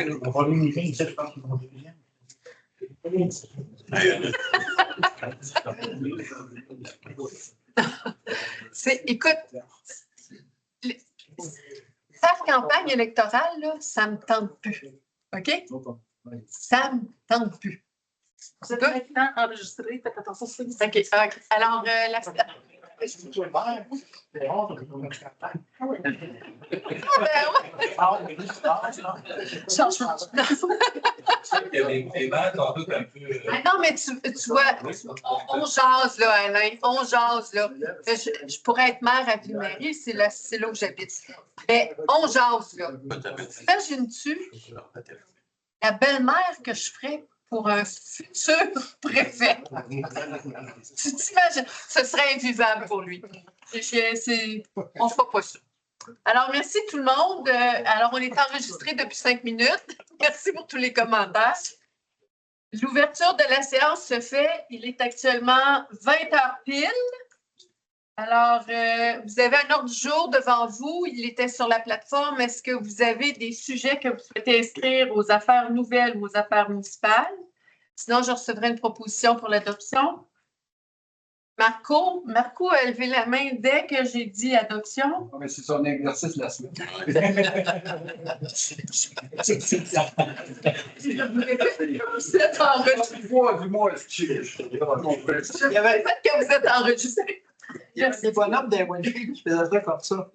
On va aller une je pense qu'ils vont deuxième. Écoute, faire campagne électorale, là, ça ne me tente plus. OK? Ça ne me tente plus. Vous êtes maintenant enregistré, faites attention. OK. Alors, non, mais tu vois, on jase, là, Alain. On jase, là. Je pourrais être maire à Ville-Marie, c'est là où j'habite. Mais on jase, là. Imagines-tu la belle-mère que je ferais pour un futur préfet? Tu t'imagines? Ce serait invivable pour lui. On ne fera pas ça. Alors, merci tout le monde. Alors, on est enregistré depuis 5 minutes. Merci pour tous les commentaires. L'ouverture de la séance se fait. Il est actuellement 20h pile. Alors, vous avez un ordre du jour devant vous. Il était sur la plateforme. Est-ce que vous avez des sujets que vous souhaitez inscrire aux affaires nouvelles ou aux affaires municipales? Sinon, je recevrai une proposition pour l'adoption. Marco a levé la main dès que j'ai dit adoption. Mais c'est son exercice la semaine. Vous êtes enregistré. Dis-moi, Je vais fait que vous êtes enregistré. Il y a des bonhommes des Wendy qui faisaient ça comme ça.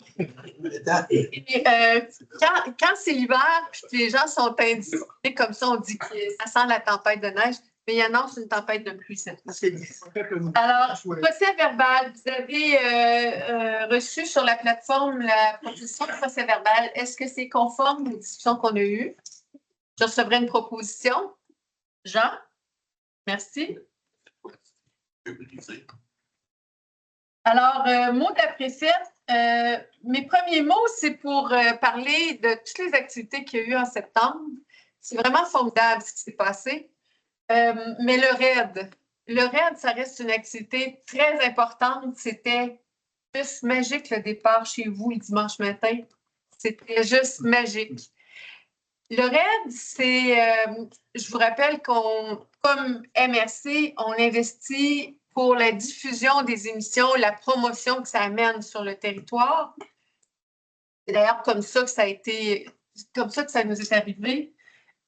Quand c'est l'hiver et que les gens sont indisciplinés comme ça, on dit que ça sent la tempête de neige, mais il annonce une tempête de pluie cette fois. Alors, procès verbal, vous avez reçu sur la plateforme la proposition de procès verbal. Est-ce que c'est conforme aux discussions qu'on a eues? Je recevrai une proposition. Jean? Merci. Alors, mot de la préfète, mes premiers mots, c'est pour parler de toutes les activités qu'il y a eu en septembre. C'est vraiment formidable ce qui s'est passé. Mais le RAID, ça reste une activité très importante. C'était juste magique le départ chez vous le dimanche matin. C'était juste magique. Le RAID, je vous rappelle comme MRC, on investit pour la diffusion des émissions, la promotion que ça amène sur le territoire. C'est d'ailleurs comme ça que ça nous est arrivé.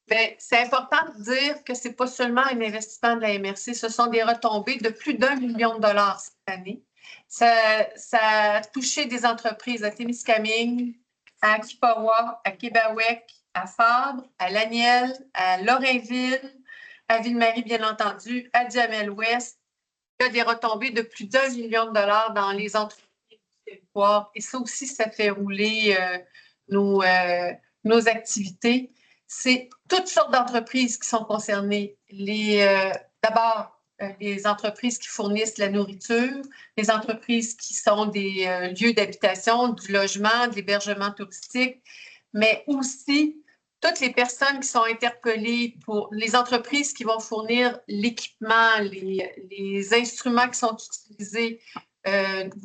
Bien, c'est important de dire que ce n'est pas seulement un investissement de la MRC, ce sont des retombées de plus d'1 million de dollars cette année. Ça a touché des entreprises à Témiscamingue, à Kipawa, à Québec, à Fabre, à Laniel, à Lorrainville, à Ville-Marie, bien entendu, à Duhamel-Ouest. Il y a des retombées de plus d'1 million de dollars dans les entreprises du territoire. Et ça aussi, ça fait rouler nos activités. C'est toutes sortes d'entreprises qui sont concernées. D'abord, les entreprises qui fournissent la nourriture, les entreprises qui sont des lieux d'habitation, du logement, de l'hébergement touristique, mais aussi toutes les personnes qui sont interpellées pour les entreprises qui vont fournir l'équipement, les instruments qui sont utilisés,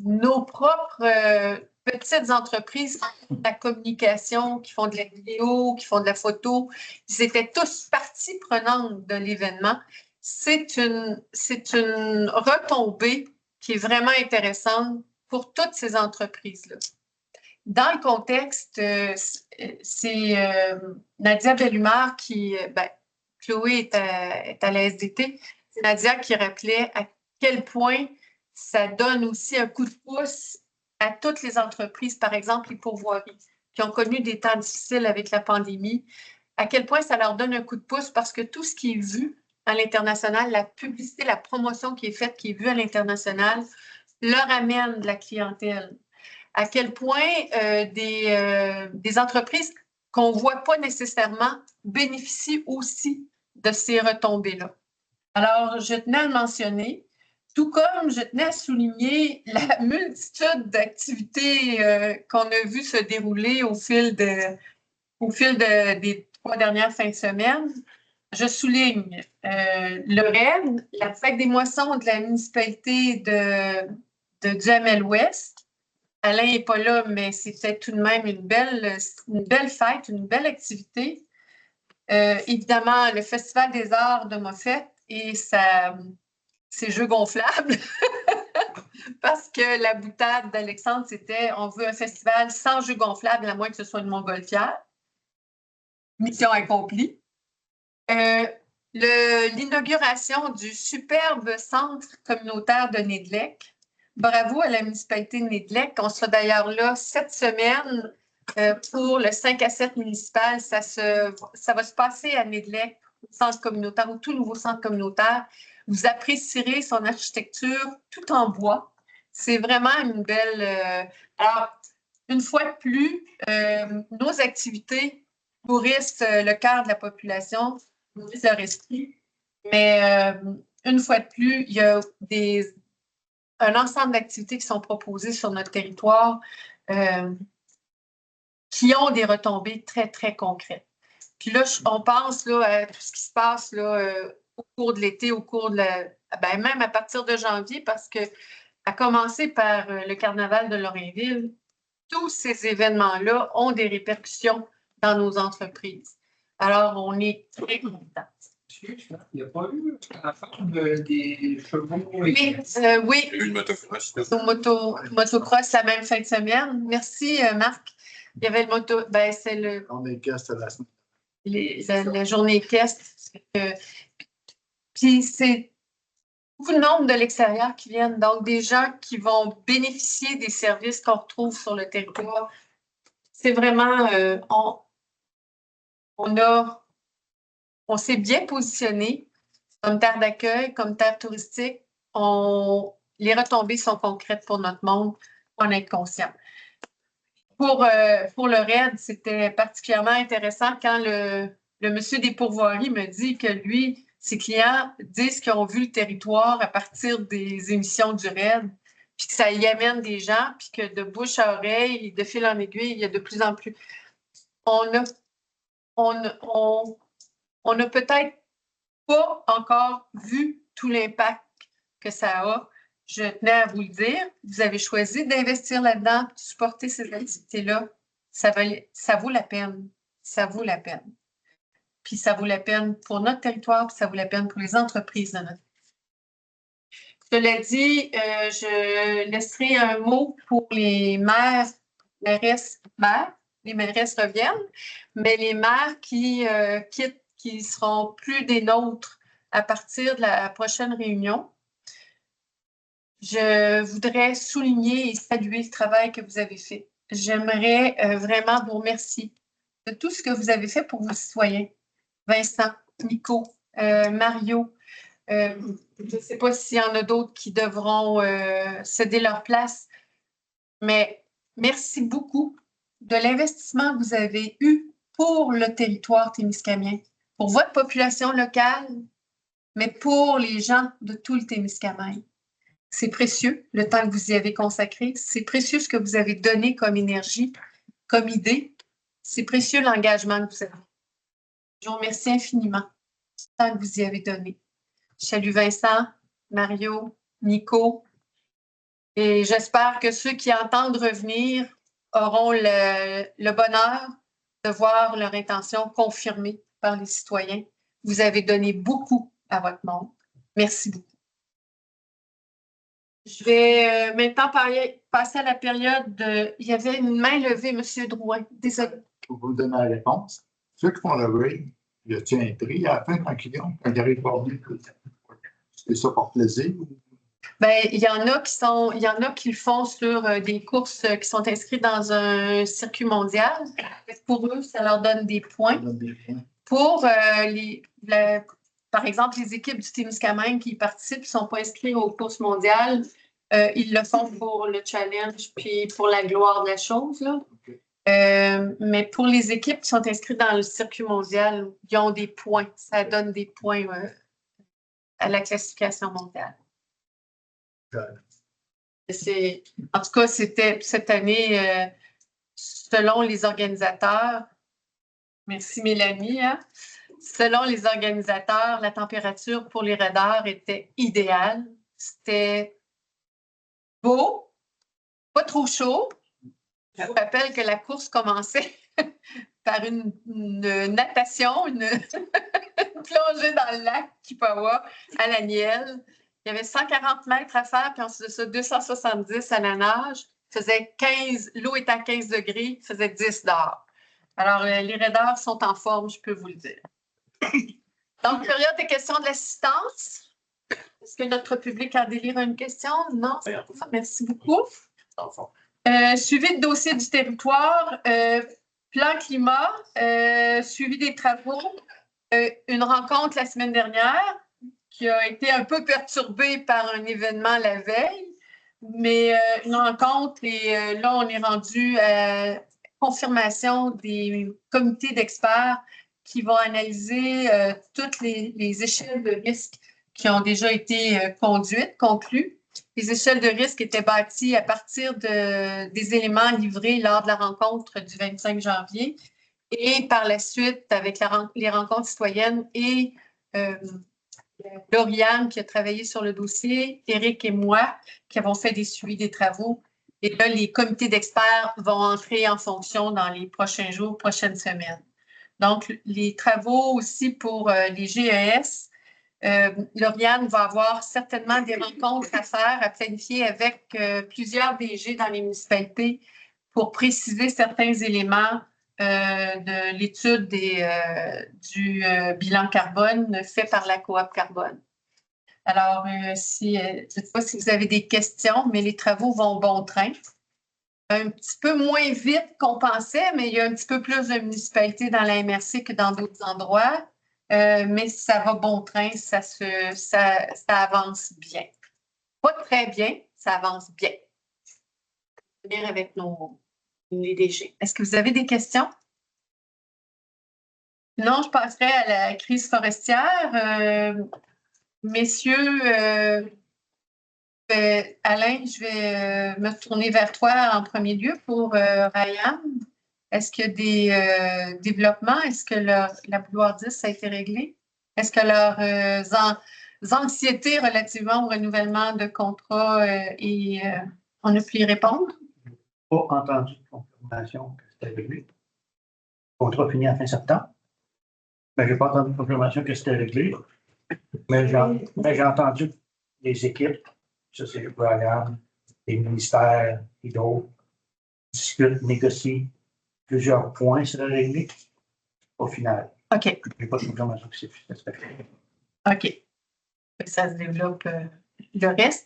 nos propres petites entreprises qui font de la communication, qui font de la vidéo, qui font de la photo. Ils étaient tous partie prenante de l'événement. C'est une retombée qui est vraiment intéressante pour toutes ces entreprises-là. Dans le contexte, c'est Nadia Bellumard Chloé est à la SDT, c'est Nadia qui rappelait à quel point ça donne aussi un coup de pouce à toutes les entreprises, par exemple les pourvoiries, qui ont connu des temps difficiles avec la pandémie, à quel point ça leur donne un coup de pouce parce que tout ce qui est vu à l'international, la publicité, la promotion qui est faite, qui est vue à l'international, leur amène de la clientèle. À quel point des entreprises qu'on ne voit pas nécessairement bénéficient aussi de ces retombées-là. Alors, je tenais à le mentionner, tout comme je tenais à souligner la multitude d'activités qu'on a vues se dérouler au fil des 3 dernières fins de semaine. Je souligne le RAID, la fête des moissons de la municipalité de Duhamel-Ouest. Alain n'est pas là, mais c'était tout de même une belle fête, une belle activité. Évidemment, le Festival des arts de Moffett et ses jeux gonflables. Parce que la boutade d'Alexandre, c'était on veut un festival sans jeux gonflables, à moins que ce soit une montgolfière. Mission accomplie. L'inauguration du superbe centre communautaire de Nédlec. Bravo à la municipalité de Nédlec. On sera d'ailleurs là cette semaine pour le 5 à 7 municipal. Ça va se passer à Nédlec, au centre communautaire, au tout nouveau centre communautaire. Vous apprécierez son architecture tout en bois. C'est vraiment une belle... alors, une fois de plus, nos activités nourrissent le cœur de la population, nourrissent leur esprit. Mais une fois de plus, il y a un ensemble d'activités qui sont proposées sur notre territoire qui ont des retombées très, très concrètes. Puis là, on pense là, à tout ce qui se passe là, au cours de l'été, au cours de même à partir de janvier, parce que à commencer par le carnaval de Lorrainville, tous ces événements-là ont des répercussions dans nos entreprises. Alors, on est très contents. Il n'y a pas eu la forme des chevaux. Oui, oui. Une motocross. Motocross la même fin de semaine. Merci, Marc. Il y avait le moto. Ben, c'est le. On est casse la semaine. La journée équestre. Puis c'est beaucoup de nombre de l'extérieur qui viennent, donc des gens qui vont bénéficier des services qu'on retrouve sur le territoire. C'est vraiment, on s'est bien positionné comme terre d'accueil, comme terre touristique. Les retombées sont concrètes pour notre monde, on en est conscient. Pour le RAID, c'était particulièrement intéressant quand le monsieur des pourvoiries me dit que lui, ses clients disent qu'ils ont vu le territoire à partir des émissions du RAID, puis que ça y amène des gens, puis que de bouche à oreille, de fil en aiguille, il y a de plus en plus. On n'a peut-être pas encore vu tout l'impact que ça a. Je tenais à vous le dire. Vous avez choisi d'investir là-dedans, de supporter ces activités-là. Ça vaut la peine. Ça vaut la peine. Puis ça vaut la peine pour notre territoire, puis ça vaut la peine pour les entreprises de notre territoire. Cela dit, je laisserai un mot pour les maires, mairesses, les mairesses reviennent, mais les maires qui quittent, qui seront plus des nôtres à partir de la prochaine réunion. Je voudrais souligner et saluer le travail que vous avez fait. J'aimerais vraiment vous remercier de tout ce que vous avez fait pour vos citoyens. Vincent, Nico, Mario, je ne sais pas s'il y en a d'autres qui devront céder leur place, mais merci beaucoup de l'investissement que vous avez eu pour le territoire témiscamien, pour votre population locale, mais pour les gens de tout le Témiscamingue. C'est précieux, le temps que vous y avez consacré. C'est précieux ce que vous avez donné comme énergie, comme idée. C'est précieux l'engagement que vous avez. Je vous remercie infiniment du temps que vous y avez donné. Je salue Vincent, Mario, Nico. Et j'espère que ceux qui entendent revenir auront le bonheur de voir leur intention confirmée par les citoyens. Vous avez donné beaucoup à votre monde. Merci beaucoup. Je vais maintenant passer à la période de... Il y avait une main levée, M. Drouin. Désolé. Pour vous donner la réponse, ceux qui font le raid, y a-t-il un prix à la fin quand ils arrivent à venir? C'est ça pour plaisir? Bien, il y en a qui le font sur des courses qui sont inscrites dans un circuit mondial. Pour eux, ça leur donne des points. Pour par exemple, les équipes du Témiscamingue qui participent ne sont pas inscrits aux courses mondiales. Ils le font pour le challenge puis pour la gloire de la chose. Là. Okay. Mais pour les équipes qui sont inscrites dans le circuit mondial, ils ont des points. Ça donne des points à la classification mondiale. En tout cas, c'était cette année, selon les organisateurs, merci Mélanie, hein? Selon les organisateurs, la température pour les raideurs était idéale. C'était beau, pas trop chaud. Je vous rappelle que la course commençait par une natation, une plongée dans le lac Kipawa à la Nielle. Il y avait 140 mètres à faire, puis ensuite de ça, 270 à la nage. L'eau était à 15 degrés, il faisait 10 dehors. Alors, les raideurs sont en forme, je peux vous le dire. Donc, période des questions de l'assistance. Est-ce que notre public a délire une question? Non? Merci beaucoup. Suivi de dossier du territoire, plan climat, suivi des travaux, une rencontre la semaine dernière qui a été un peu perturbée par un événement la veille, mais une rencontre et là, on est rendu à confirmation des comités d'experts qui vont analyser toutes les échelles de risque qui ont déjà été conclues. Les échelles de risque étaient bâties à partir des éléments livrés lors de la rencontre du 25 janvier et par la suite, avec les rencontres citoyennes et Lauriane qui a travaillé sur le dossier, Éric et moi qui avons fait des suivis des travaux. Et là, les comités d'experts vont entrer en fonction dans les prochains jours, prochaines semaines. Donc, les travaux aussi pour les GES, Lauriane va avoir certainement des rencontres à faire, à planifier avec plusieurs DG dans les municipalités pour préciser certains éléments de l'étude du bilan carbone fait par la coop carbone. Alors, je ne sais pas si vous avez des questions, mais les travaux vont bon train. Un petit peu moins vite qu'on pensait, mais il y a un petit peu plus de municipalités dans la MRC que dans d'autres endroits. Mais ça va bon train, ça avance bien. Pas très bien, ça avance bien. Je vais venir avec les DG. Est-ce que vous avez des questions? Non, je passerai à la crise forestière. Messieurs, Alain, je vais me tourner vers toi en premier lieu pour Ryan. Est-ce qu'il y a des développements? Est-ce que la bouilloire 10 a été réglée? Est-ce que leurs anxiétés relativement au renouvellement de contrat on a pu y répondre? Pas entendu de confirmation que c'était réglé. Le contrat finit à fin septembre. Mais je n'ai pas entendu de confirmation que c'était réglé. Mais j'ai entendu les équipes, ça c'est Brian, les ministères et d'autres, discutent, négocient plusieurs points sur la réglée au final. OK. Je n'ai pas de confirmation que c'est fait. OK. Ça se développe le reste.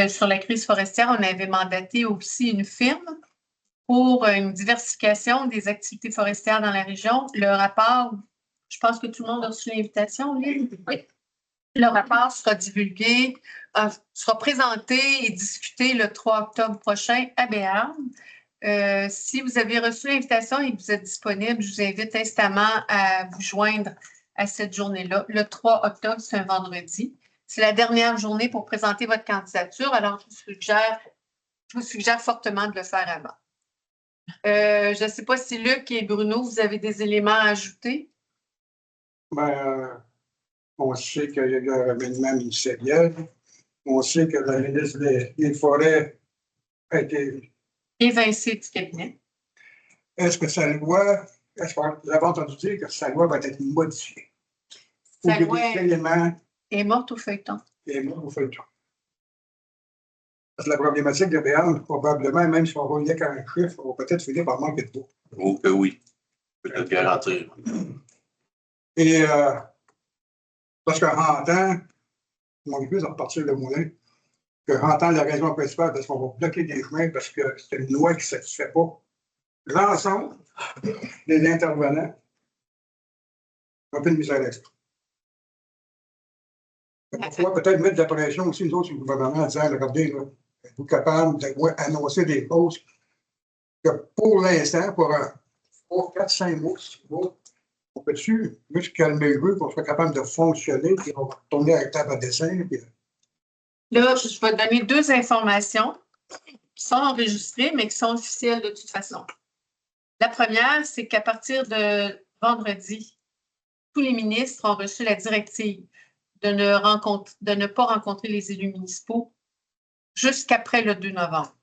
Sur la crise forestière, on avait mandaté aussi une firme pour une diversification des activités forestières dans la région. Le rapport, je pense que tout le monde a reçu l'invitation, oui. Le rapport sera divulgué, sera présenté et discuté le 3 octobre prochain à Béarn. Si vous avez reçu l'invitation et que vous êtes disponible, je vous invite instamment à vous joindre à cette journée-là. Le 3 octobre, c'est un vendredi. C'est la dernière journée pour présenter votre candidature, alors je vous suggère fortement de le faire avant. Je ne sais pas si Luc et Bruno, vous avez des éléments à ajouter. On sait qu'il y a eu un remaniement ministériel. On sait que la ministre des Forêts a été Évincé du cabinet. Est-ce que vous avez entendu dire que sa loi va être modifiée? Sa loi est morte au feuilleton. Elle est morte au feuilleton. Parce que la problématique de Béarn, probablement, même si on va y qu'un chiffre, on va peut-être finir par manquer de bois. Oh que oui, je peux te le garantir. Et parce qu'en rentrant, mon épouse va repartir le moulin, que rentrant la raison principale, parce qu'on va bloquer des chemins, parce que c'est une loi qui ne satisfait pas l'ensemble des intervenants. Un peu de misère d'esprit. Parfois, peut-être mettre de la pression aussi, nous autres, sur le gouvernement, en disant, regardez, là, êtes-vous capable d'annoncer des choses que pour l'instant, pour 3, 4, 5 mois, on peut-tu juste calmer le jeu, qu'on soit capable de fonctionner, puis on va retourner à la table à dessin. Puis... Là, je vais donner 2 informations qui sont enregistrées, mais qui sont officielles de toute façon. La première, c'est qu'à partir de vendredi, tous les ministres ont reçu la directive de ne pas rencontrer les élus municipaux jusqu'après le 2 novembre.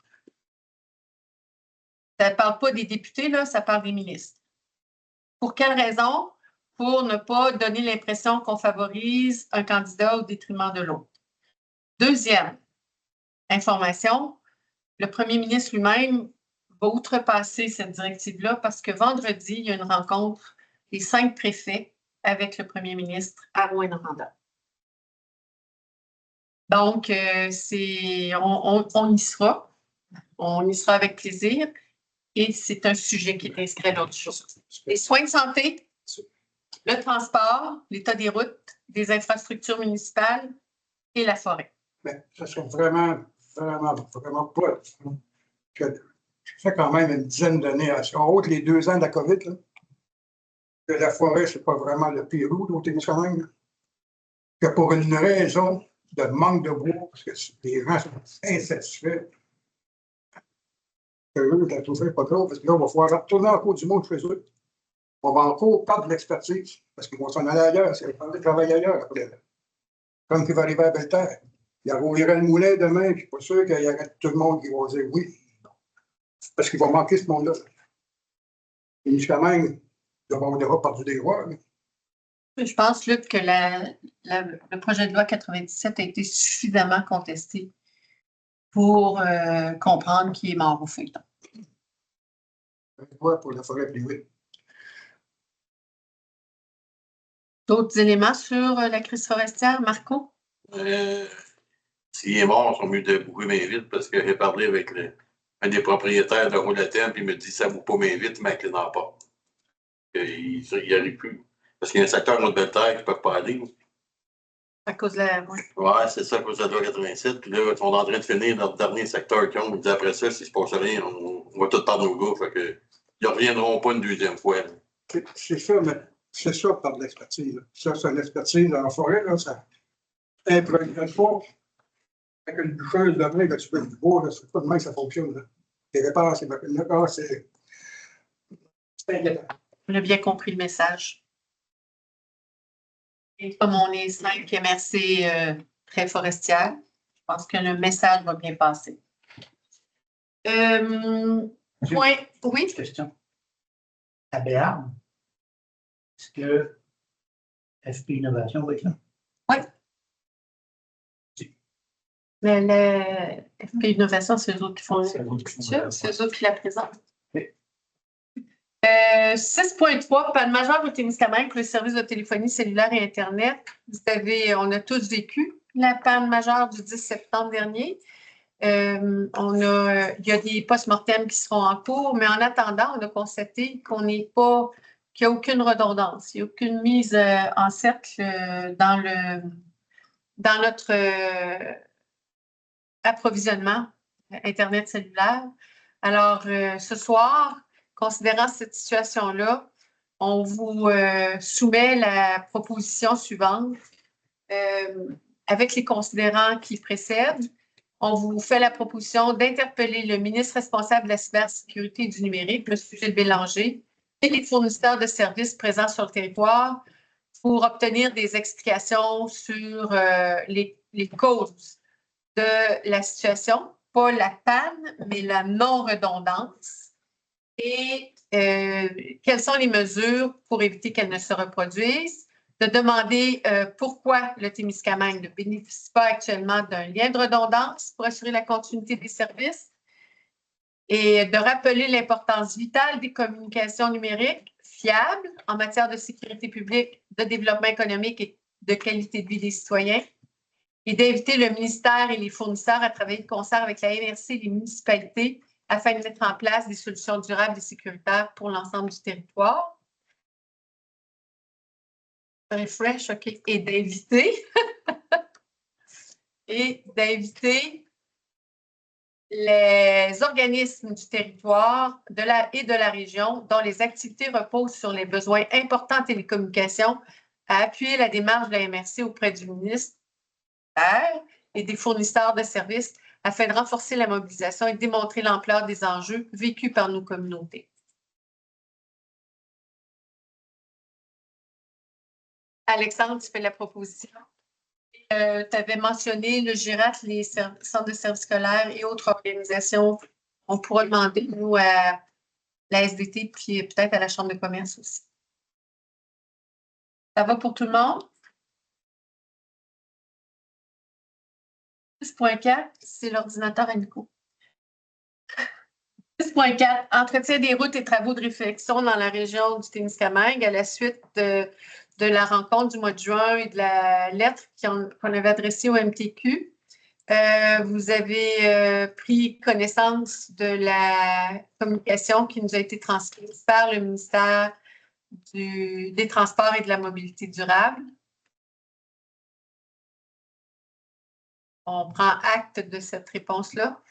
Ça ne parle pas des députés, là, ça parle des ministres. Pour quelle raison? Pour ne pas donner l'impression qu'on favorise un candidat au détriment de l'autre. Deuxième information, le premier ministre lui-même va outrepasser cette directive-là parce que vendredi, il y a une rencontre des 5 préfets avec le premier ministre à Rouyn-Noranda. Donc, on y sera. On y sera avec plaisir. Et c'est un sujet qui est inscrit à l'ordre du jour. Les soins de santé, le transport, l'état des routes, des infrastructures municipales et la forêt. Mais ça serait vraiment pas. Ça fait quand même une dizaine d'années, en haut les 2 ans de la COVID, là, que la forêt, c'est pas vraiment le Pérou, au Témiscamingue. Que pour une raison de manque de bois, parce que les gens sont insatisfaits. Eux, la trouver pas trop, parce que là, on va pouvoir retourner en cours du monde chez eux. On va encore perdre de l'expertise, parce qu'ils vont s'en aller ailleurs, c'est le travail ailleurs après. Comme qu'il va arriver à Belle-Terre. Il y aura le moulin demain, puis je ne suis pas sûr qu'il y aura tout le monde qui va dire oui. Parce qu'il va manquer ce monde-là. Et jusqu'à même, on aura perdu des voix. Je pense, Luc, que le projet de loi 97 a été suffisamment contesté pour comprendre qu'il est mort au feuilleton. Pour la forêt privée. D'autres éléments sur la crise forestière, Marco? S'il est mort, ils sont mieux de bouger bien vite parce que j'ai parlé avec un des propriétaires de Roulatem, puis il me dit ça ne bouge pas bien vite, mais avec les n'importe. Il n'y arrive plus. Parce qu'il y a un secteur de Belle-Terre qui ne peuvent pas aller. À cause de la. Ouais, c'est ça, à cause de la loi 87. Puis là, ils sont en train de finir notre dernier secteur qu'ils ont. Ils disent après ça, s'il ne se passe rien, on va tout perdre nos gars. Fait que, ils ne reviendront pas une deuxième fois. C'est ça, mais c'est ça par de l'expertise. Ça, c'est l'expertise en forêt, là, ça. Une fois, avec une boucheuse de main, tu peux du bois, là, c'est pas de main que ça fonctionne. Là. Les répares, c'est inquiétant. On a bien compris le message. Et comme on est 5 MRC très forestières, je pense que le message va bien passer. Point. Oui? Question. À Béarn, est-ce que FP Innovation va être là? Oui. Mais le FP Innovation, c'est eux autres qui font c'est eux autres qui la présentent. Oui. 6.3, panne majeure au Témiscamingue pour le service de téléphonie cellulaire et Internet. Vous savez, on a tous vécu la panne majeure du 10 septembre dernier. Il y a des post-mortem qui seront en cours, mais en attendant, on a constaté qu'il n'y a aucune redondance, il n'y a aucune mise en cercle dans notre approvisionnement Internet cellulaire. Alors, ce soir, considérant cette situation-là, on vous soumet la proposition suivante. Avec les considérants qui précèdent, on vous fait la proposition d'interpeller le ministre responsable de la cybersécurité et du numérique, M. Gilles Bélanger, et les fournisseurs de services présents sur le territoire pour obtenir des explications sur les causes de la situation, pas la panne, mais la non-redondance. Et quelles sont les mesures pour éviter qu'elles ne se reproduisent, de demander pourquoi le Témiscamingue ne bénéficie pas actuellement d'un lien de redondance pour assurer la continuité des services et de rappeler l'importance vitale des communications numériques fiables en matière de sécurité publique, de développement économique et de qualité de vie des citoyens et d'inviter le ministère et les fournisseurs à travailler de concert avec la MRC et les municipalités afin de mettre en place des solutions durables et sécuritaires pour l'ensemble du territoire. Refresh, OK. Et d'inviter les organismes du territoire et de la région dont les activités reposent sur les besoins importants en télécommunications à appuyer la démarche de la MRC auprès du ministère et des fournisseurs de services afin de renforcer la mobilisation et démontrer l'ampleur des enjeux vécus par nos communautés. Alexandre, tu fais la proposition. Tu avais mentionné le GIRAT, les centres de services scolaires et autres organisations. On pourra demander, nous, à la SDT, puis peut-être à la Chambre de commerce aussi. Ça va pour tout le monde? 6.4, c'est l'ordinateur à Nico. 6.4, entretien des routes et travaux de réflexion dans la région du Témiscamingue à la suite de la rencontre du mois de juin et de la lettre qu'on avait adressée au MTQ. Vous avez pris connaissance de la communication qui nous a été transmise par le ministère des Transports et de la Mobilité durable. On prend acte de cette réponse-là.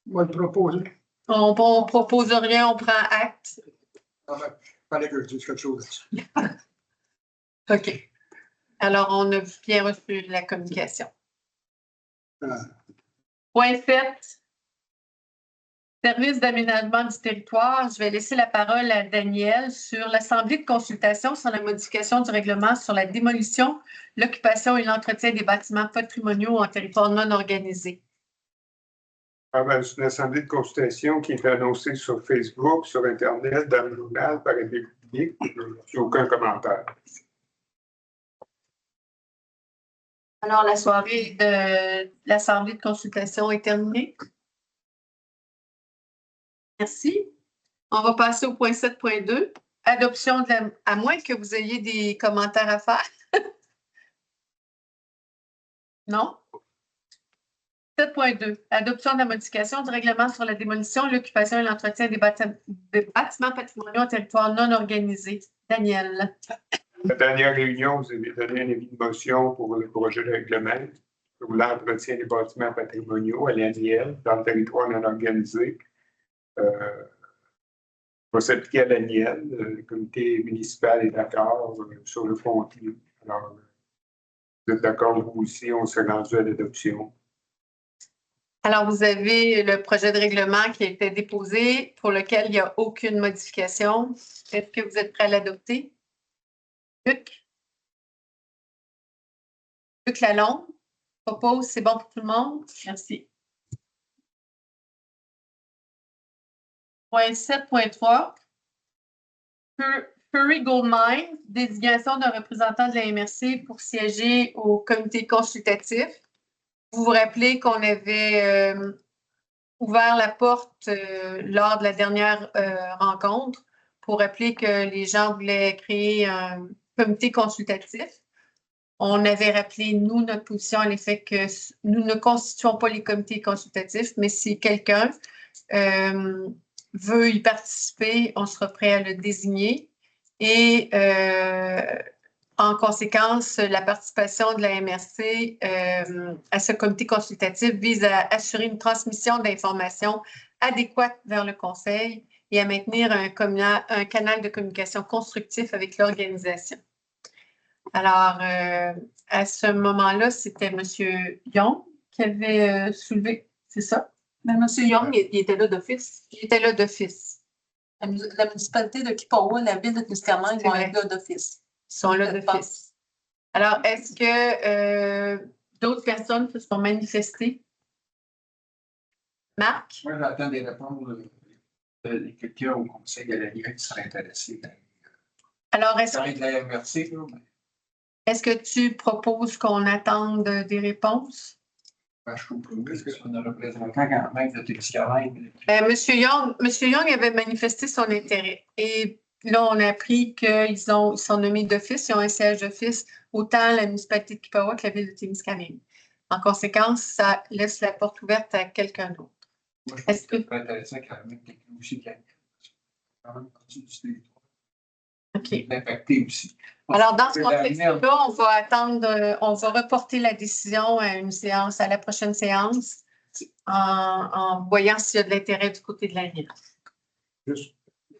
Moi, je propose. On ne propose rien, on prend acte. Il fallait que je dise quelque chose. OK. Alors, on a bien reçu la communication. Point 7. Service d'aménagement du territoire. Je vais laisser la parole à Daniel sur l'Assemblée de consultation sur la modification du règlement sur la démolition, l'occupation et l'entretien des bâtiments patrimoniaux en territoire non organisé. C'est une assemblée de consultation qui est annoncée sur Facebook, sur Internet, dans le journal, par été public. Je n'ai aucun commentaire. Alors, la soirée de l'Assemblée de consultation est terminée. Merci. On va passer au point 7.2. Adoption à moins que vous ayez des commentaires à faire. Non? 7.2. Adoption de la modification du règlement sur la démolition, l'occupation et l'entretien des bâtiments patrimoniaux en territoire non organisé. Daniel. La dernière réunion, vous avez donné un avis de motion pour le projet de règlement sur l'entretien des bâtiments patrimoniaux à l'annuel dans le territoire non organisé. Va s'appliquer à l'annuel. Le comité municipal est d'accord sur le contenu. Alors, vous êtes d'accord, vous aussi, on s'est rendu à l'adoption. Alors, vous avez le projet de règlement qui a été déposé pour lequel il n'y a aucune modification. Est-ce que vous êtes prêt à l'adopter? Luc? Luc Lalonde? Propose, c'est bon pour tout le monde? Merci. Point 7.3. Furry Gold Mine, désignation d'un représentant de la MRC pour siéger au comité consultatif. Vous vous rappelez qu'on avait ouvert la porte lors de la dernière rencontre pour rappeler que les gens voulaient créer un comité consultatif. On avait rappelé, nous, notre position à l'effet que nous ne constituons pas les comités consultatifs, mais si quelqu'un veut y participer, on sera prêt à le désigner. Et en conséquence, la participation de la MRC à ce comité consultatif vise à assurer une transmission d'informations adéquate vers le Conseil et à maintenir un canal de communication constructif avec l'organisation. Alors, à ce moment-là, c'était M. Young qui avait soulevé, c'est ça? Mais M. Young, il était là d'office. Il était là d'office. La municipalité de Kipawa, la ville de Témiscamingue vont être là d'office. Ils sont là d'office. Alors, est-ce que d'autres personnes se sont manifestées? Marc? Moi, j'attends des réponses de quelqu'un au conseil de la Ligue qui serait intéressé. Alors, de la MRC, est-ce que tu proposes qu'on attende des réponses? Je trouve que on a un représentant quand même de Témiscamingue. Monsieur Young avait manifesté son intérêt. Et là, on a appris qu'ils sont nommés d'office, ils ont un siège d'office, autant la municipalité de Kipawa que la ville de Témiscamingue. En conséquence, ça laisse la porte ouverte à quelqu'un d'autre. Moi, je trouve que c'est intéressant quand même quelqu'un aussi qui a quand même partie du territoire. OK. Impacté aussi. Alors, dans ce contexte-là, on va attendre, on va reporter la décision à une séance, à la prochaine séance, en voyant s'il y a de l'intérêt du côté de la ville.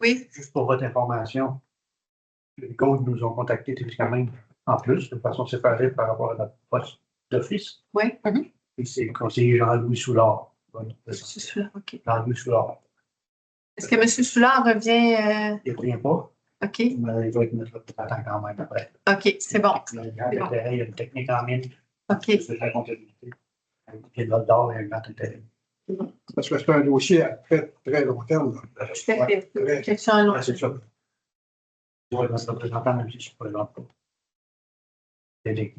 Oui. Juste pour votre information, les codes nous ont contactés Témiscamingue en plus, de façon séparée par rapport à notre poste d'office. Oui. Et c'est le conseiller Jean-Louis Soulard. OK. Jean-Louis Soulard. Est-ce que M. Soulard revient? Il ne revient pas. OK. Mais il va être notre représentant quand même après. OK, c'est bon. Il y a un grand intérêt, il y a une technique en mine. OK. C'est la comptabilité. Il y a de l'autre d'or et un grand intérêt. Parce que c'est un dossier à très long terme. Tout à fait. Question à l'autre. C'est ça. Ouais, notre représentant même si je ne présente pas. Délégué.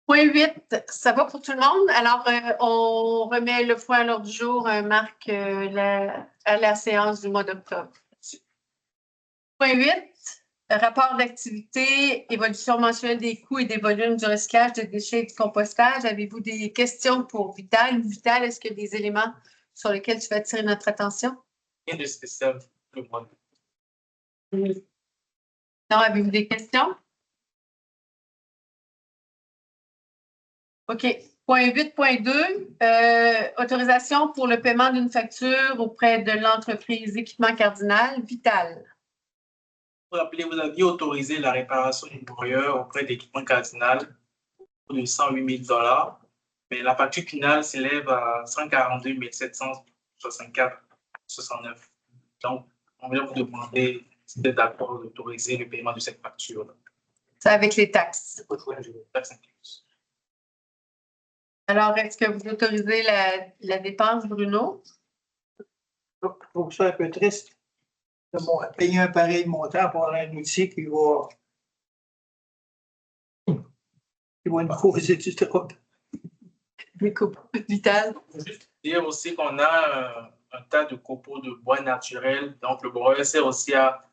Point 8, ça va pour tout le monde. Alors, on remet le point à l'ordre du jour, Marc, à la séance du mois d'octobre. Point 8, rapport d'activité, évolution mensuelle des coûts et des volumes du recyclage de déchets et du compostage. Avez-vous des questions pour Vital? Vital, est-ce qu'il y a des éléments sur lesquels tu vas attirer notre attention? Rien de spécial pour le mois. Non, avez-vous des questions? OK. Point 8.2, autorisation pour le paiement d'une facture auprès de l'entreprise Équipement Cardinal, Vital. Vous rappelez, vous aviez autorisé la réparation du broyeur auprès d'Équipement Cardinal de 108 000 $, mais la facture finale s'élève à 142 764,69 $. Donc, on vient vous demander si vous êtes d'accord d'autoriser le paiement de cette facture. C'est avec les taxes. Taxe incluse. Alors, est-ce que vous autorisez la dépense, Bruno? Je trouve ça un peu triste de payer un pareil montant pour un outil qui va nous causer du trouble. Vital. Juste dire aussi qu'on a un tas de copeaux de bois naturel. Donc, le broyeur sert aussi à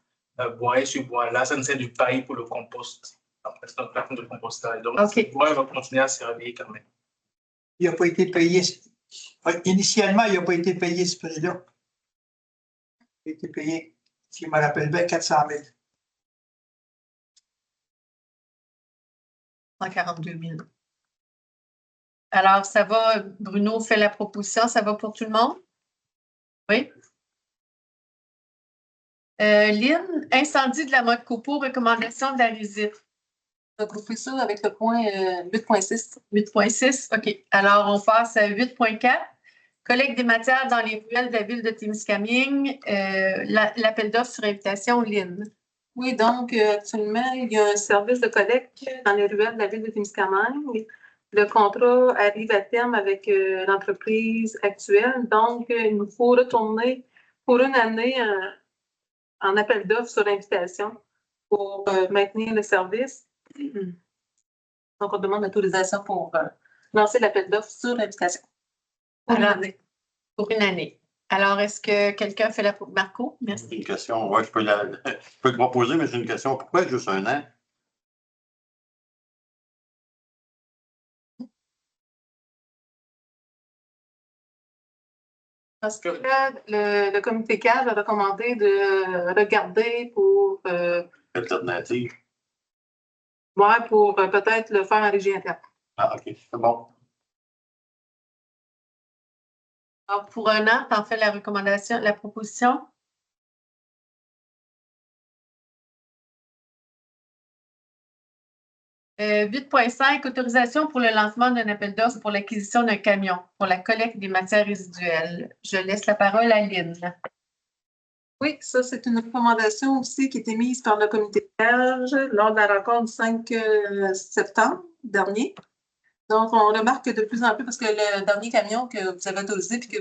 broyer ce bois-là. Ça ne sert de paille pour le compost. Après, c'est notre plateforme de compostage. Donc, Okay. le bois va continuer à servir quand même. Il n'a pas été payé. Initialement, il n'a pas été payé ce prix-là. Il a été payé, si je me rappelle bien, 400 000. 142 000. Alors, ça va, Bruno fait la proposition, ça va pour tout le monde? Oui? Lynn, incendie de la mode copeaux, recommandation de la visite. Regrouper ça avec le point 8.6. 8.6, OK. Alors, on passe à 8.4. Collecte des matières dans les ruelles de la ville de Témiscamingue. L'appel d'offres sur invitation, Lynn. Oui, donc actuellement, il y a un service de collecte dans les ruelles de la ville de Témiscamingue. Le contrat arrive à terme avec l'entreprise actuelle. Donc, il nous faut retourner pour une année en appel d'offres sur invitation pour maintenir le service. Donc, on demande l'autorisation pour lancer l'appel d'offres sur invitation. Pour une année. Pour une année. Alors, est-ce que quelqu'un fait la... Marco, merci. Une question, ouais, je peux le proposer, mais j'ai une question. Pourquoi juste un an? Parce que là, le comité cadre a recommandé de regarder pour Alternative. voir pour peut-être le faire en régie interne. Ah, OK, c'est bon. Alors, pour un an, tu en fais la recommandation, la proposition? Euh, 8.5, autorisation pour le lancement d'un appel d'offres pour l'acquisition d'un camion pour la collecte des matières résiduelles. Je laisse la parole à Lynn. Oui, ça, c'est une recommandation aussi qui a été mise par le comité de cadre lors de la rencontre du 5 septembre dernier. Donc, on remarque que de plus en plus, parce que le dernier camion que vous avez autorisé et que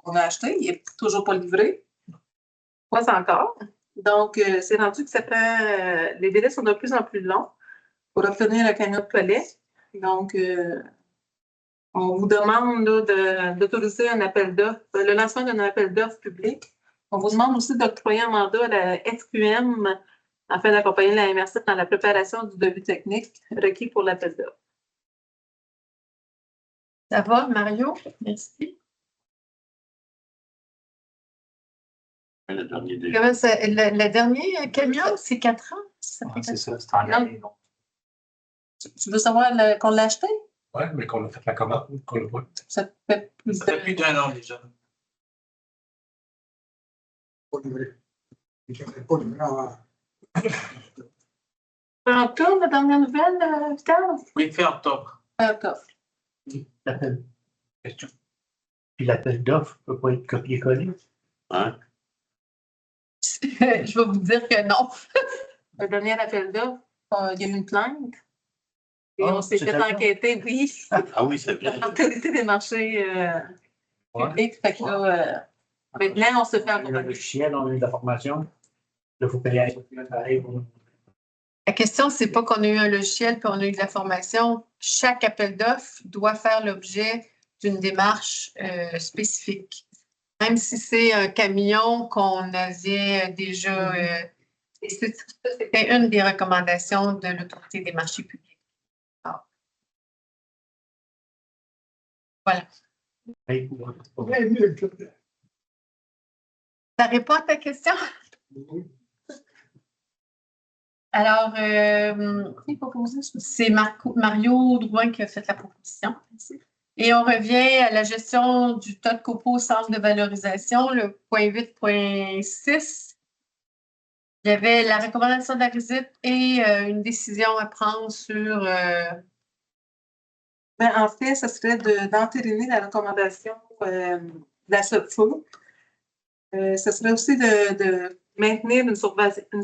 on a acheté, il n'est toujours pas livré. Pas encore. Donc, c'est rendu que ça prend, les délais sont de plus en plus longs pour obtenir un camion de collecte. Donc, on vous demande d'autoriser un appel d'offres, le lancement d'un appel d'offres public. On vous demande aussi d'octroyer un mandat à la SQM afin d'accompagner la MRC dans la préparation du devis technique requis pour l'appel d'offres. Ça va, Mario? Merci. Le dernier délai. Comment ça, le dernier camion, c'est 4 ans? Ça fait C'est 4 ça, c'est en année. Tu veux savoir qu'on l'a acheté? Oui, mais qu'on a fait la commande, qu'on le voit. Ça fait plus Ça fait plus d'1 an déjà. Pas livré. Pas livré en- En octobre, la dernière nouvelle, Vital? Oui, fait octobre. Octobre. L'appel. Puis l'appel d'offres ne peut pas être copié-collé. Hein? Je vais vous dire que non. Le dernier appel d'offres, il y a eu une plainte. Et Ah, on s'est c'est fait ça. enquêter, oui, Ah oui, c'est bien. par l'autorité des marchés publics. Fait que là, Maintenant, on se fait Le accompagner. logiciel, on a eu de la formation. Là, il faut payer à La question, c'est pas qu'on a eu un logiciel puis on a eu de la formation. Chaque appel d'offres doit faire l'objet d'une démarche spécifique. Même si c'est un camion qu'on avait déjà. C'était une des recommandations de l'Autorité des marchés publics. Ah. Voilà. Ça répond à ta question? Alors, c'est Mario Drouin qui a fait la proposition. Et on revient à la gestion du tas de copeaux au centre de valorisation, le point 8.6. Il y avait la recommandation de la visite et une décision à prendre sur... En fait, ce serait d'entériner la recommandation de la SOPFO. Ce serait aussi de maintenir une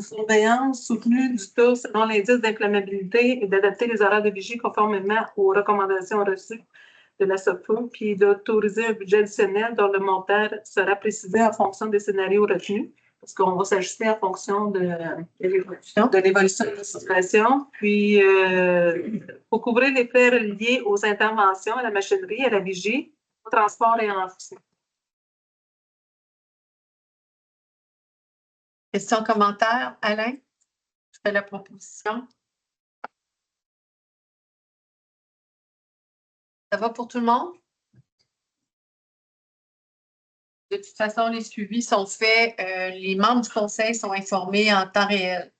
surveillance soutenue du taux selon l'indice d'inflammabilité et d'adapter les horaires de vigie conformément aux recommandations reçues de la SOPFO, puis d'autoriser un budget additionnel dont le montant sera précisé en fonction des scénarios retenus, parce qu'on va s'ajuster en fonction de l'évolution de la situation. Puis, pour couvrir les frais liés aux interventions, à la machinerie, à la vigie, au transport et à l'entretien. Questions, commentaires? Alain, tu fais la proposition. Ça va pour tout le monde? De toute façon, les suivis sont faits. Les membres du conseil sont informés en temps réel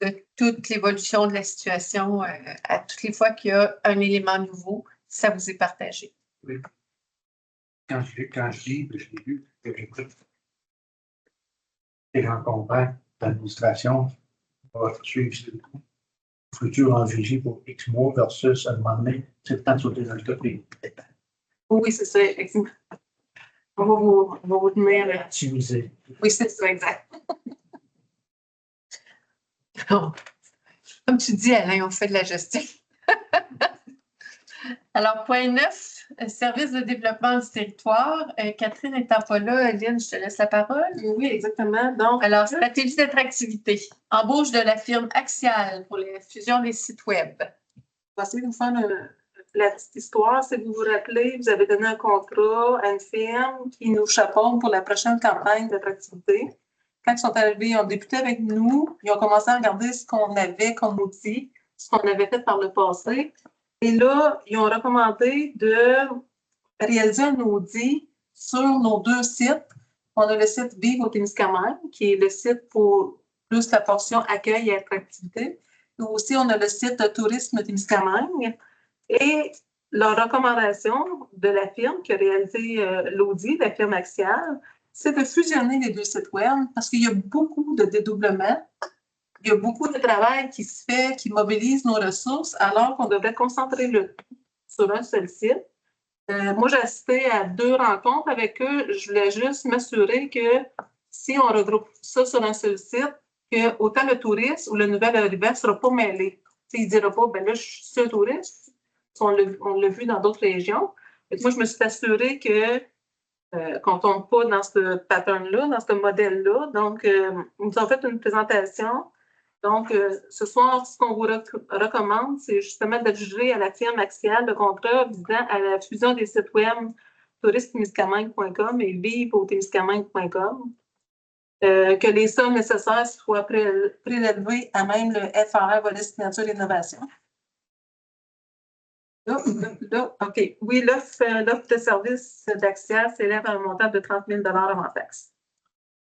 de toute l'évolution de la situation à toutes les fois qu'il y a un élément nouveau, ça vous est partagé. Oui. Quand je lis, je l'ai lu, que j'écoute. Et j'en comprends, l'administration va suivre ce futur en vigie pour X mois versus à un moment donné, c'est le temps de sauter dans le top. Oui, c'est ça, effectivement. On va vous tenir. Optimiser. Oui, c'est ça, exact. Comme tu dis, Alain, on fait de la gestion. Alors, point 9, service de développement du territoire. Catherine n'étant pas là, Lynn, je te laisse la parole. Oui, exactement. Donc, alors, stratégie d'attractivité. Embauche de la firme Axial pour la fusion des sites Web. Je vais essayer de vous faire la petite histoire. Si vous vous rappelez, vous avez donné un contrat à une firme qui nous chapeaune pour la prochaine campagne d'attractivité. Quand ils sont arrivés, ils ont débuté avec nous. Ils ont commencé à regarder ce qu'on avait comme outil, ce qu'on avait fait par le passé. Et là, ils ont recommandé de réaliser un audit sur nos deux sites. On a le site Vive au Témiscamingue, qui est le site pour plus la portion accueil et attractivité. Et aussi, on a le site de Tourisme Témiscamingue. Et leur recommandation de la firme qui a réalisé l'audit, la firme Axial, c'est de fusionner les deux sites web parce qu'il y a beaucoup de dédoublements. Il y a beaucoup de travail qui se fait, qui mobilise nos ressources, alors qu'on devrait concentrer le tout sur un seul site. Moi, j'ai assisté à 2 rencontres avec eux. Je voulais juste m'assurer que si on regroupe ça sur un seul site, que autant le touriste ou le nouvel arrivant ne sera pas mêlé. Il ne dira pas, ben là, je suis seul touriste. On l'a vu dans d'autres régions. Et moi, je me suis assurée que qu'on ne tombe pas dans ce pattern-là, dans ce modèle-là. Donc, ils nous ont fait une présentation. Donc, ce soir, ce qu'on vous recommande, c'est justement d'adjuger à la firme Axial le contrat visant à la fusion des sites web tourismetémiscamingue.com et viveautémiscamingue.com. Que les sommes nécessaires soient prélevées à même le FRA volet signature et innovation. Là, OK. Oui, l'offre de service d'Axial s'élève à un montant de 30 000 avant taxe.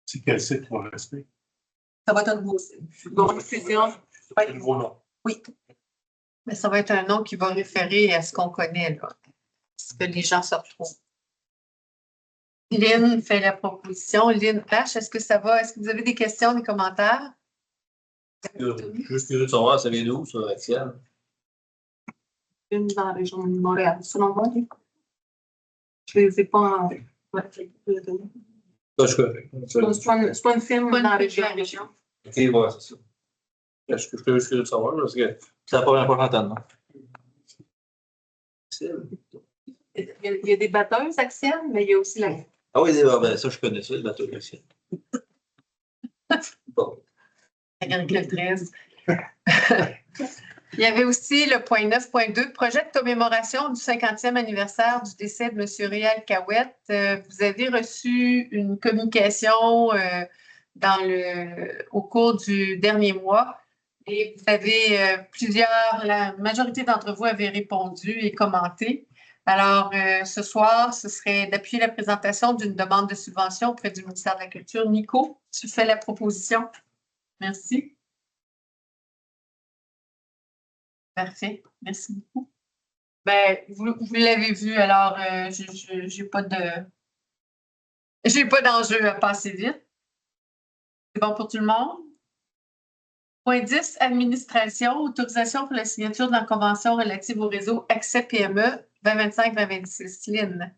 C'est quel site qu'on respecte? Ça va être un nouveau site. Une fusion. C'est un nouveau nom. Oui. Mais ça va être un nom qui va référer à ce qu'on connaît, là. Ce que les gens se retrouvent. Lynn fait la proposition. Lynn H, est-ce que ça va? Est-ce que vous avez des questions, des commentaires? Juste curieux de savoir, ça vient d'où, ça, Axial? Une dans la région de Montréal, selon moi. Je ne les ai pas en. C'est pas une firme dans la région. OK, ouais, c'est ça. Je suis juste curieux de savoir, parce que c'est la première fois que j'entends, non? Il y a des batteuses Axial, mais il y a aussi la. Ah oui, ben, ça, je connais ça, le bateau de ciel. Bon. Agricultrice. Il y avait aussi le point 9.2, projet de commémoration du 50e anniversaire du décès de M. Réal Cahouette. Vous avez reçu une communication au cours du dernier mois et vous avez la majorité d'entre vous avez répondu et commenté. Alors, ce soir, ce serait d'appuyer la présentation d'une demande de subvention auprès du ministère de la Culture. Nico, tu fais la proposition. Merci. Parfait. Merci beaucoup. Ben, vous l'avez vu, alors j'ai pas d'enjeu à passer vite. C'est bon pour tout le monde? Point 10, administration, autorisation pour la signature de la convention relative au réseau Accès PME 2025-2026. Lynn.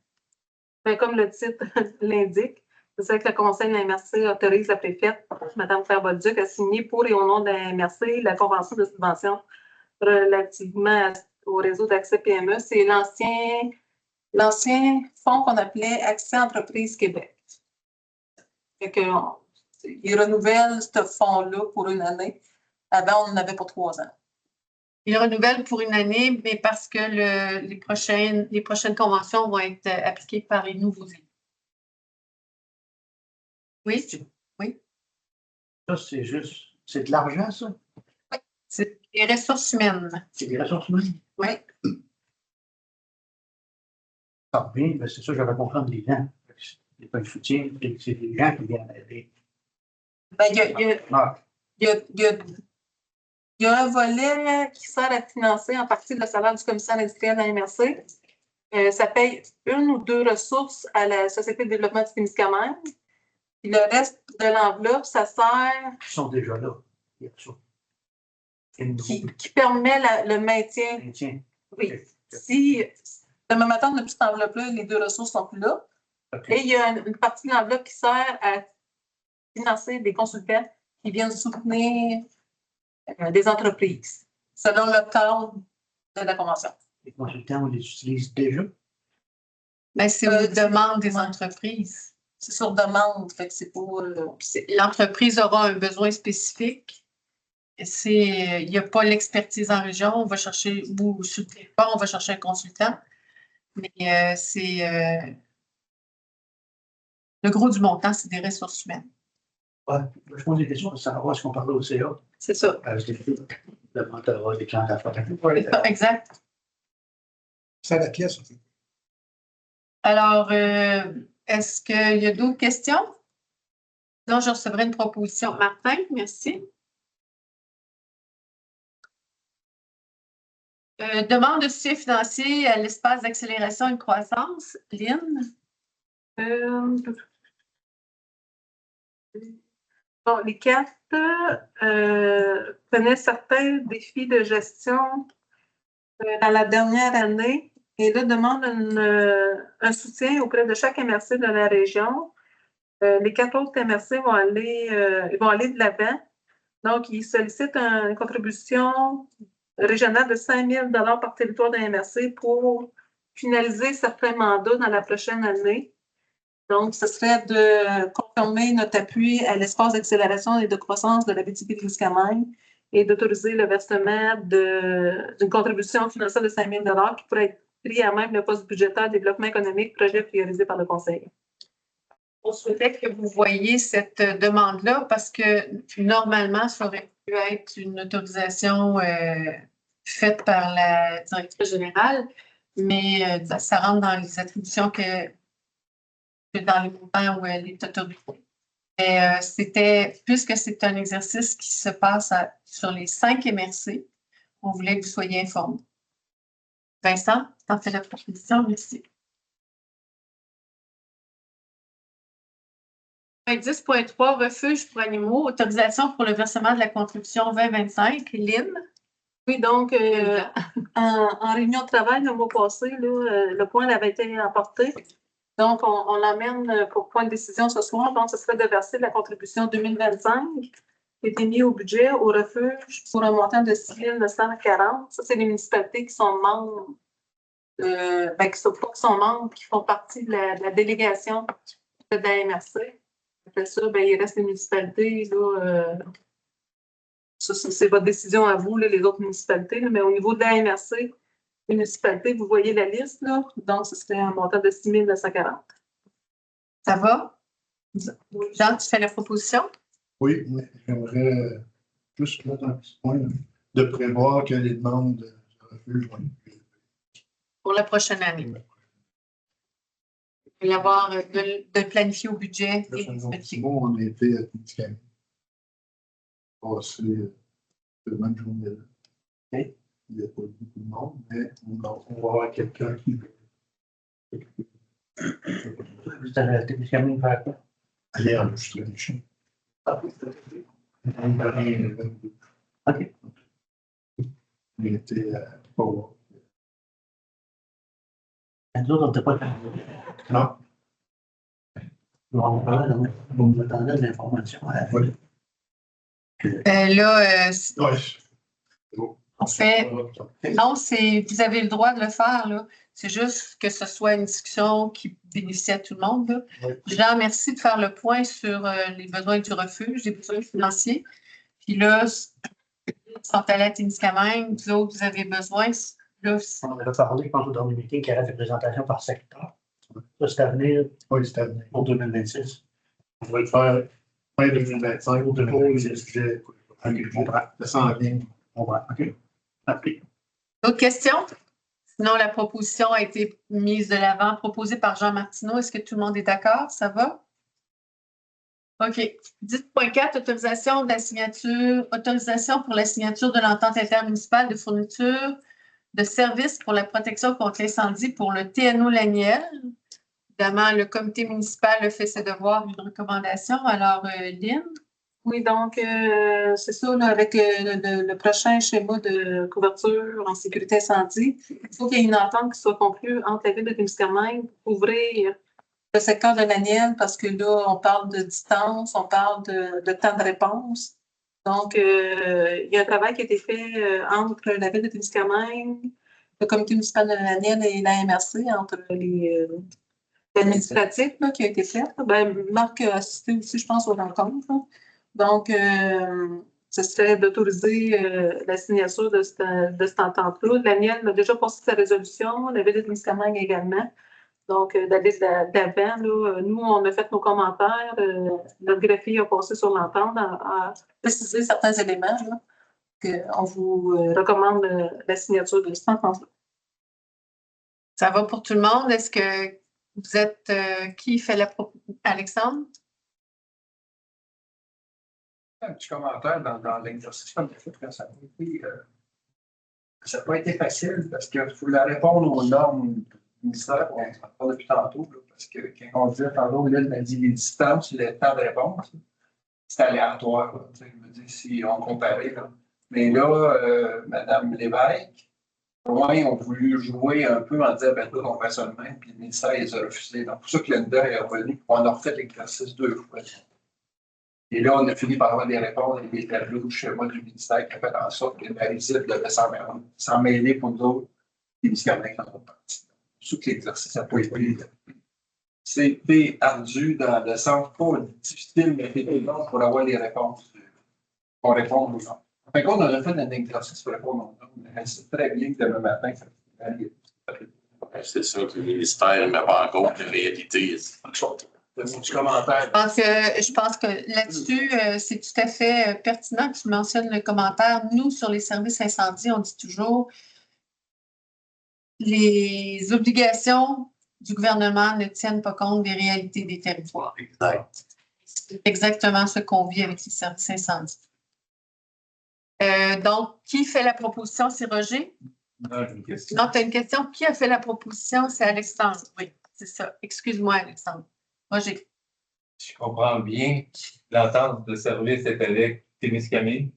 Ben, comme le titre l'indique, c'est ça que le Conseil de la MRC autorise la préfète, Mme Claire-Bolduc, à signer pour et au nom de la MRC la convention de subvention relativement au réseau d'accès PME. C'est l'ancien fonds qu'on appelait Accès Entreprise Québec. Fait que, il renouvelle ce fonds-là pour une année. Avant, on en avait pour 3 ans. Il renouvelle pour une année, mais parce que les prochaines conventions vont être appliquées par les nouveaux élus. Oui? Oui. Ça, c'est de l'argent, ça? C'est les ressources humaines. C'est des ressources humaines? Oui. Ah bien, ben c'est ça, j'avais compris entre les gens. C'est pas une soutien, c'est des gens qui viennent aider. Ben, il y a un volet qui sert à financer en partie le salaire du commissaire industriel de la MRC. Ça paye 1 ou 2 ressources à la Société de développement du Témiscamingue. Puis le reste de l'enveloppe, ça sert. Ils sont déjà là. Il y a ça. Qui permet le maintien. Oui. Si demain matin, on n'a plus cette enveloppe-là, les 2 ressources sont plus là. Okay. Et il y a une partie de l'enveloppe qui sert à financer des consultants qui viennent soutenir des entreprises, selon le cadre de la convention. Les consultants, on les utilise déjà? Ben, c'est aux demandes des entreprises. C'est sur demande, fait que c'est pour... L'entreprise aura un besoin spécifique. Il n'y a pas l'expertise en région, on va chercher, ou sur le territoire, on va chercher un consultant. Mais le gros du montant, c'est des ressources humaines. Oui, je pose des questions pour savoir ce qu'on parlait au CA. C'est ça. Le mentorat, les clients d'affaires. Exact. C'est la pièce. Alors, est-ce qu'il y a d'autres questions? Sinon, je recevrai une proposition. Martin, merci. Demande de soutien financier à l'espace d'accélération et de croissance. Lynn? Bon, les 4 connaissent certains défis de gestion dans la dernière année et là demandent un soutien auprès de chaque MRC de la région. Les 4 autres MRC vont aller de l'avant. Donc, ils sollicitent une contribution régionale de 5 000 $ par territoire d'un MRC pour finaliser certains mandats dans la prochaine année. Donc, ce serait de confirmer notre appui à l'espace d'accélération et de croissance de l'Abitibi-Témiscamingue et d'autoriser le versement d'une contribution financière de 5 000 $ qui pourrait être pris à même le poste budgétaire développement économique, projet priorisé par le Conseil. On souhaitait que vous voyiez cette demande-là parce que normalement, ça aurait pu être une autorisation faite par la directrice générale, mais ça rentre dans les attributions que dans les montants où elle est autorisée. Mais puisque c'est un exercice qui se passe sur les 5 MRC, on voulait que vous soyez informés. Vincent, tu en fais la proposition, merci. 10.3, refuge pour animaux, autorisation pour le versement de la contribution 2025. Lynn? Oui, donc, en réunion de travail le mois passé, là, le point avait été apporté. Donc, on l'amène pour point de décision ce soir. Donc, ce serait de verser la contribution 2025 qui a été mise au budget au refuge pour un montant de 6 940. Ça, c'est les municipalités qui sont membres, qui sont membres, qui font partie de la délégation de la MRC. Après ça, ben, il reste les municipalités. Là, ça, c'est votre décision à vous, là, les autres municipalités. Là, mais au niveau de la MRC, les municipalités, vous voyez la liste. Là, donc, ce serait un montant de 6 940. Ça va? Jean, tu fais la proposition? Oui, mais j'aimerais juste mettre un petit point de prévoir que les demandes de refuge vont être Pour la prochaine année. Il va y avoir de planifier au budget. là, ça fait un petit mot, on a été à Témiscamingue. Passé le même journée-là. Oui. Il n'y a pas beaucoup de monde, mais on va avoir quelqu'un qui veut Vous avez Témiscamingue faire quoi? aller enregistrer les chiens. OK. Il était pas voir. Nous autres, on n'était pas Non. On parlait, vous nous attendez de l'information. Oui. Là, Ouais. on fait. Non, vous avez le droit de le faire. Là. C'est juste que ce soit une discussion qui bénéficie à tout le monde. Là. Oui. Jean, merci de faire le point sur les besoins du refuge, les besoins financiers. Puis là, sont allés à Témiscamingue, vous autres, vous avez besoin. Là, On avait parlé, je pense, au dernier meeting, qu'il y aurait des présentations par secteur. Ça, c'est à venir Oui, c'est à venir. pour 2026. On va le faire fin 2025 ou 2026. Le sujet. OK, je comprends. Ça s'en vient. On va. OK. Appris. d'autres questions? Sinon, la proposition a été mise de l'avant, proposée par Jean Martineau. Est-ce que tout le monde est d'accord? Ça va? OK. 10.4, autorisation pour la signature de l'entente intermunicipale de fourniture de services pour la protection contre l'incendie pour le TNO Laniel. Évidemment, le comité municipal fait ses devoirs, une recommandation. Alors, Lynn? Oui, donc, c'est ça, là, avec le prochain schéma de couverture en sécurité incendie, il faut qu'il y ait une entente qui soit conclue entre la ville de Témiscamingue pour ouvrir le secteur de l'Aniel parce que là, on parle de distance, on parle de temps de réponse. Donc, il y a un travail qui a été fait entre la ville de Témiscamingue, le comité municipal de l'Aniel et la MRC, entre l'administratif qui a été fait. Ben, Marc a assisté aussi, je pense, aux rencontres. Là. Donc, ce serait d'autoriser la signature de cette entente-là. L'Aniel a déjà passé sa résolution, la ville de Témiscamingue également. Donc, d'aller de l'avant, là, nous, on a fait nos commentaires. Notre greffier a passé sur l'entente à préciser certains éléments. On vous recommande la signature de cette entente-là. Ça va pour tout le monde? Est-ce que vous êtes... qui fait la proposition? Alexandre? Un petit commentaire dans l'exercice qu'on a fait récemment. Ça n'a pas été facile parce qu'il faut répondre aux normes du ministère. On en parle depuis tantôt. Là, parce que quand on disait tantôt, là, on a dit les distances, le temps de réponse, c'est aléatoire. Là, je me dis si on comparait. Là. Mais là, Mme Lévesque, au moins, ont voulu jouer un peu en disant, ben, on fait ça de même, puis le ministère, les a refusés. Donc, pour ça que Linda est revenu, on a refait l'exercice 2 fois. Et là, on a fini par avoir des réponses avec des tableaux du schéma du ministère qui a fait en sorte que la visite devait s'en mêler pour nous autres, les Témiscamingue dans notre partie. C'est sûr que l'exercice n'a pas été. C'était ardu dans le sens pas difficile, mais c'était long pour avoir les réponses. Pour répondre aux gens. En fait, on a fait un exercice pour répondre aux gens. Mais c'est très bien que demain matin, ça fait. C'est ça que le ministère ne met pas en compte la réalité. Petit commentaire. Je pense que là-dessus, c'est tout à fait pertinent que tu mentionnes le commentaire. Nous, sur les services incendies, on dit toujours les obligations du gouvernement ne tiennent pas compte des réalités des territoires. Exact. C'est exactement ce qu'on vit avec les services incendies. Donc, qui fait la proposition? C'est Roger? Non, j'ai une question. Non, tu as une question. Qui a fait la proposition? C'est Alexandre. Oui, c'est ça. Excuse-moi, Alexandre. Roger. Je comprends bien, l'entente de service est avec Témiscamingue.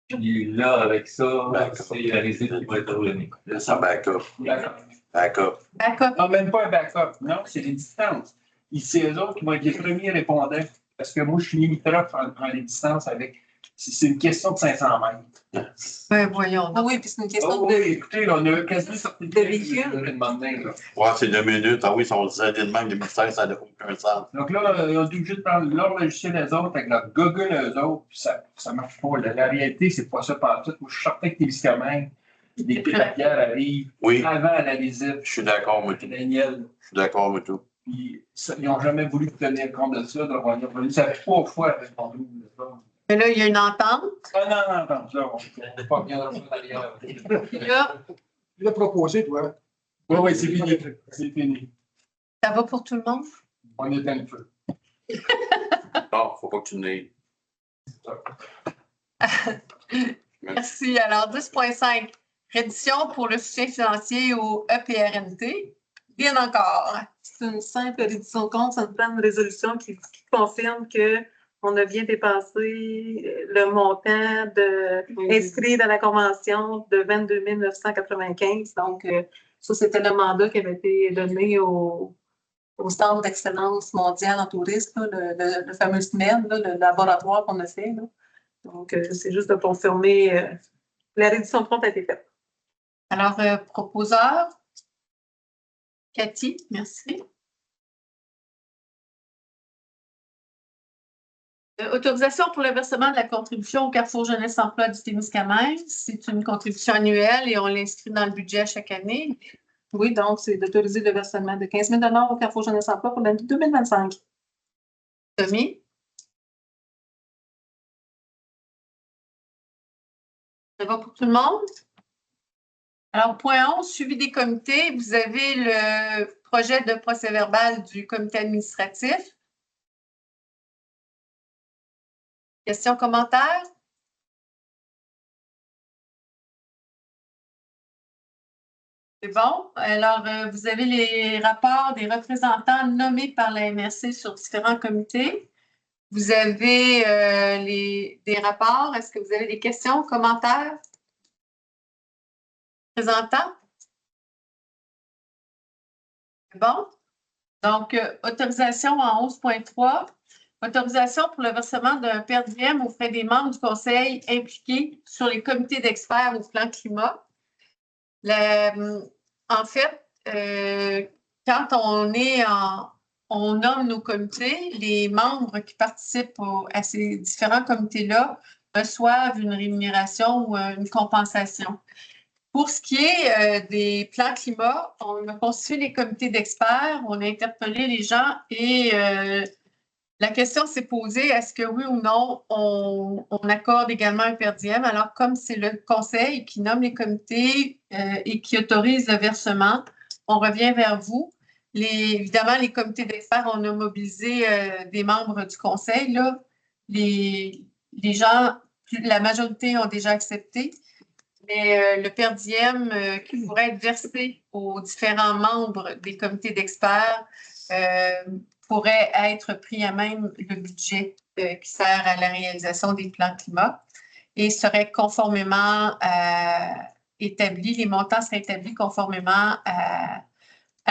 Puis là, avec ça, c'est la visite qui va être revenue. Là, ça backup. Backup. Backup. Non, même pas un backup. Non, c'est les distances. C'est eux autres qui vont être les premiers répondants. Parce que moi, je suis limitrophe en les distances avec C'est une question de 500 mètres. Ben, voyons. Ah donc. oui, puis c'est une Oh, question oui, écoutez, on a quasiment sorti de véhicule. le matin, là. Ouais, c'est 2 minutes. Ah oui, si on disait de même 2016, ça n'a aucun sens. Donc là, ils ont dû juste prendre leur logiciel les autres avec leur Google eux autres, puis ça marche pas. La réalité, c'est pas ça partout. Moi, je suis certain que Témiscamingue, les pétaquières arrivent Oui, avant la visite. je suis d'accord, moi, tout. Daniel, Je suis d'accord, moi, tout. puis ils n'ont jamais voulu tenir compte de ça. Donc, on a fallu ça fait 3 fois avec mon double. Mais là, il y a une entente. Non, ça, on ne peut pas bien dans derrière. Puis là, Tu l'as proposé, toi. Oui, c'est fini. C'est fini. ça va pour tout le monde? On éteint le feu. Non, faut pas que tu n'aies. Merci. Alors, 10.5. Reddition pour le soutien financier au EPRNT. Bien encore. C'est une simple reddition de compte, c'est une plan de résolution qui confirme qu'on a bien dépassé le montant inscrit dans la convention de 22 995. Donc, ça, c'était le mandat qui avait été donné au Centre d'excellence mondiale en tourisme, là, le fameux SMED, là, le laboratoire qu'on a fait. Là. Donc, c'est juste de confirmer la reddition de compte a été faite. Alors, proposeur. Cathy, merci. Autorisation pour le versement de la contribution au Carrefour Jeunesse Emploi du Témiscamingue. C'est une contribution annuelle et on l'inscrit dans le budget chaque année. Oui, donc, c'est d'autoriser le versement de 15 000 $ au Carrefour Jeunesse Emploi pour l'année 2025. Tommy? Ça va pour tout le monde? Alors, point 11, suivi des comités. Vous avez le projet de procès-verbal du comité administratif. Questions, commentaires? C'est bon. Alors, vous avez les rapports des représentants nommés par la MRC sur différents comités. Vous avez des rapports. Est-ce que vous avez des questions, commentaires? Représentants? C'est bon. Donc, autorisation en 11.3. Autorisation pour le versement d'un per diem aux frais des membres du conseil impliqués sur les comités d'experts au plan climat. En fait, quand on nomme nos comités, les membres qui participent à ces différents comités-là reçoivent une rémunération ou une compensation. Pour ce qui est des plans climat, on a constitué les comités d'experts, on a interpellé les gens et la question s'est posée, est-ce que oui ou non, on accorde également un per diem? Alors, comme c'est le conseil qui nomme les comités et qui autorise le versement, on revient vers vous. Évidemment, les comités d'experts, on a mobilisé des membres du conseil. Là. Les gens, la majorité ont déjà accepté. Mais le per diem qui pourrait être versé aux différents membres des comités d'experts pourrait être pris à même le budget qui sert à la réalisation des plans climat et serait conformément établi, les montants seraient établis conformément à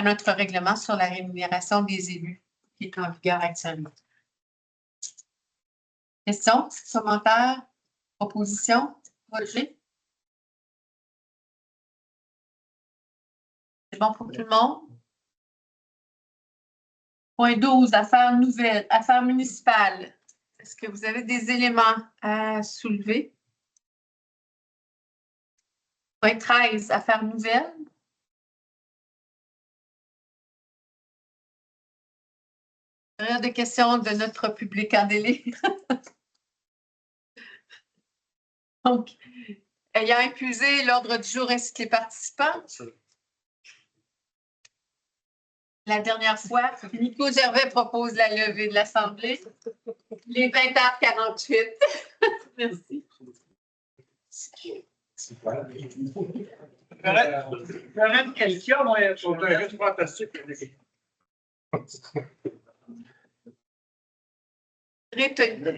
notre règlement sur la rémunération des élus qui est en vigueur actuellement. Questions, commentaires, propositions, Roger? C'est bon pour tout le monde? Point 12, affaires nouvelles, affaires municipales. Est-ce que vous avez des éléments à soulever? Point 13, affaires nouvelles. Période de questions de notre public en délai. Donc, ayant épuisé l'ordre du jour ainsi que les participants, la dernière fois, Nico Gervais propose la levée de l'Assemblée. Les 20h48. Merci. J'aurais une question, moi. C'est un juste fantastique. Retenu.